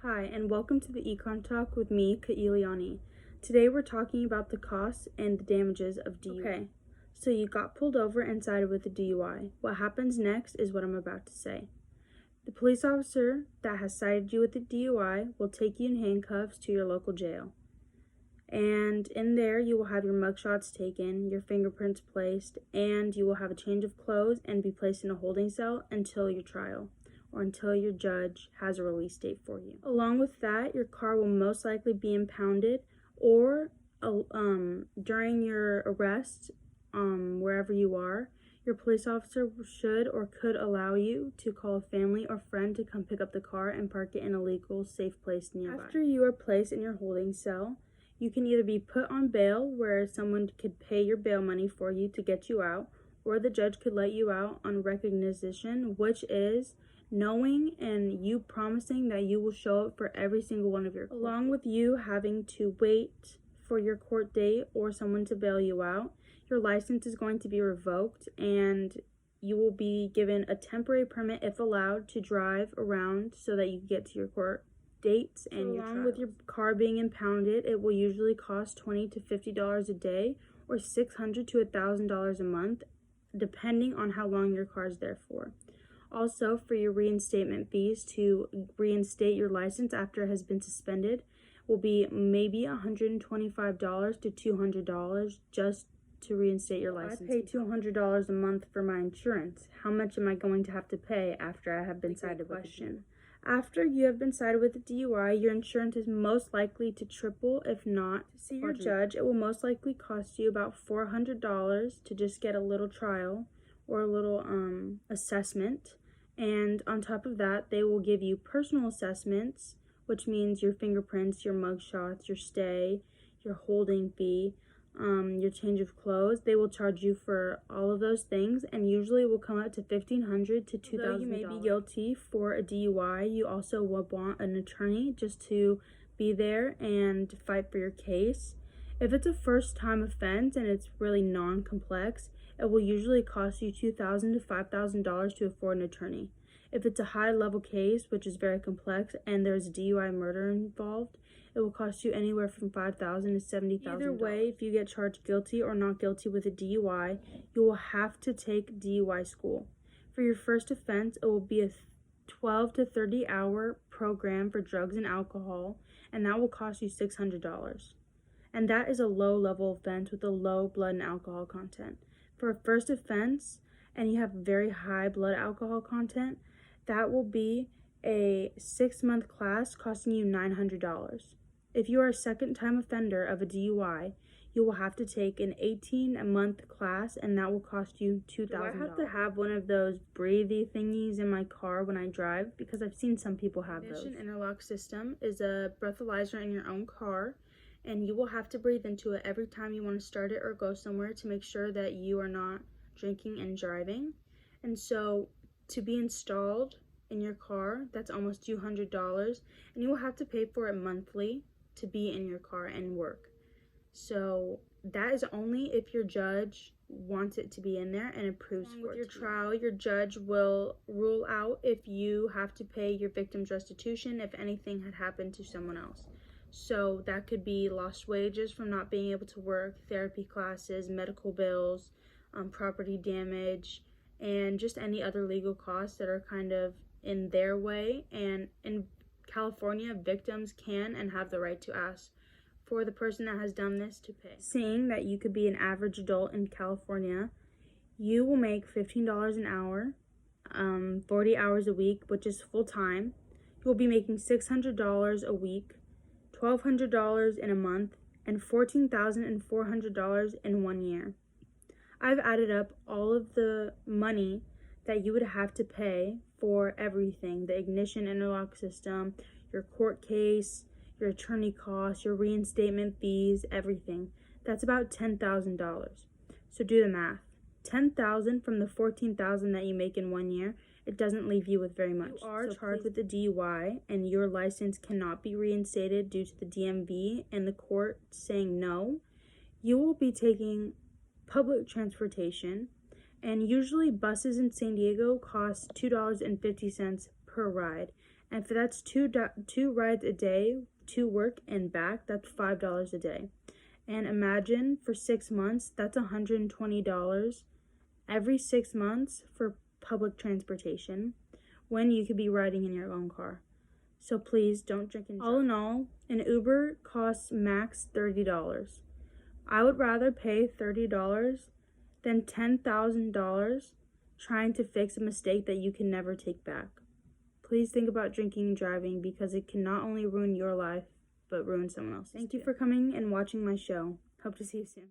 Hi, and welcome to the Econ Talk with me, Kailiha'o. Today we're talking about the costs and the damages of DUI. Okay, so you got pulled over and cited with a DUI. What happens next is what I'm about to say. The police officer that has cited you with a DUI will take you in handcuffs to your local jail. And in there you will have your mugshots taken, your fingerprints placed, and you will have a change of clothes and be placed in a holding cell until your trial, or until your judge has a release date for you. Along with that, your car will most likely be impounded, or during your arrest, wherever you are, your police officer should or could allow you to call a family or friend to come pick up the car and park it in a legal, safe place nearby. After you are placed in your holding cell, you can either be put on bail, where someone could pay your bail money for you to get you out, or the judge could let you out on recognition, which is knowing and you promising that you will show up for every single one of your court dates. Along with you having to wait for your court date or someone to bail you out, your license is going to be revoked and you will be given a temporary permit, if allowed, to drive around so that you can get to your court dates and your trials. Along with your car being impounded, it will usually cost $20 to $50 a day or $600 to $1,000 a month, depending on how long your car is there for. Also, for your reinstatement fees to reinstate your license after it has been suspended will be maybe $125 to $200 just to reinstate your license. I pay $200 a month for my insurance. How much am I going to have to pay after I have been cited with a? After you have been cited with a DUI, your insurance is most likely to triple, if not. To see your judge, it will most likely cost you about $400 to just get a little trial or a little assessment. And on top of that, they will give you personal assessments, which means your fingerprints, your mugshots, your stay, your holding fee, your change of clothes. They will charge you for all of those things, and usually it will come out to $1,500 to $2,000. Though you may be guilty for a DUI, you also will want an attorney just to be there and fight for your case. If it's a first-time offense and it's really non-complex, it will usually cost you $2,000 to $5,000 to afford an attorney. If it's a high-level case, which is very complex, and there's DUI murder involved, it will cost you anywhere from $5,000 to $70,000. Either way, if you get charged guilty or not guilty with a DUI, you will have to take DUI school. For your first offense, it will be a 12 to 30 hour program for drugs and alcohol, and that will cost you $600. And that is a low-level offense with a low blood and alcohol content. For a first offense, and you have very high blood alcohol content, that will be a 6-month class costing you $900. If you are a second-time offender of a DUI, you will have to take an 18-month class, and that will cost you $2,000. Do I have to have one of those breathy thingies in my car when I drive? Because I've seen some people have those. The ignition interlock system is a breathalyzer in your own car, and you will have to breathe into it every time you want to start it or go somewhere to make sure that you are not drinking and driving. And so to be installed in your car, that's almost $200, and you will have to pay for it monthly to be in your car and work. So that is only if your judge wants it to be in there and approves for it. With your trial, your judge will rule out if you have to pay your victim's restitution if anything had happened to someone else. So that could be lost wages from not being able to work, therapy classes, medical bills, property damage, and just any other legal costs that are kind of in their way. And in California, victims can and have the right to ask for the person that has done this to pay. Seeing that you could be an average adult in California, you will make $15 an hour, 40 hours a week, which is full time. You will be making $600 a week, $1,200 in a month, and $14,400 in 1 year. I've added up all of the money that you would have to pay for everything: the ignition interlock system, your court case, your attorney costs, your reinstatement fees, everything. That's about $10,000. So do the math. $10,000 from the $14,000 that you make in 1 year, it doesn't leave you with very much. You are charged with a DUI, and your license cannot be reinstated due to the DMV and the court saying no. You will be taking public transportation, and usually buses in San Diego cost $2.50 per ride, And if that's two rides a day to work and back, that's $5 a day. And imagine for 6 months, that's $120 every 6 months for public transportation when you could be riding in your own car. So please don't drink and drive. All in all, an Uber costs max $30. I would rather pay $30 than $10,000 trying to fix a mistake that you can never take back. Please think about drinking and driving because it can not only ruin your life, but ruin someone else's. Thank you for coming and watching my show. Hope to see you soon.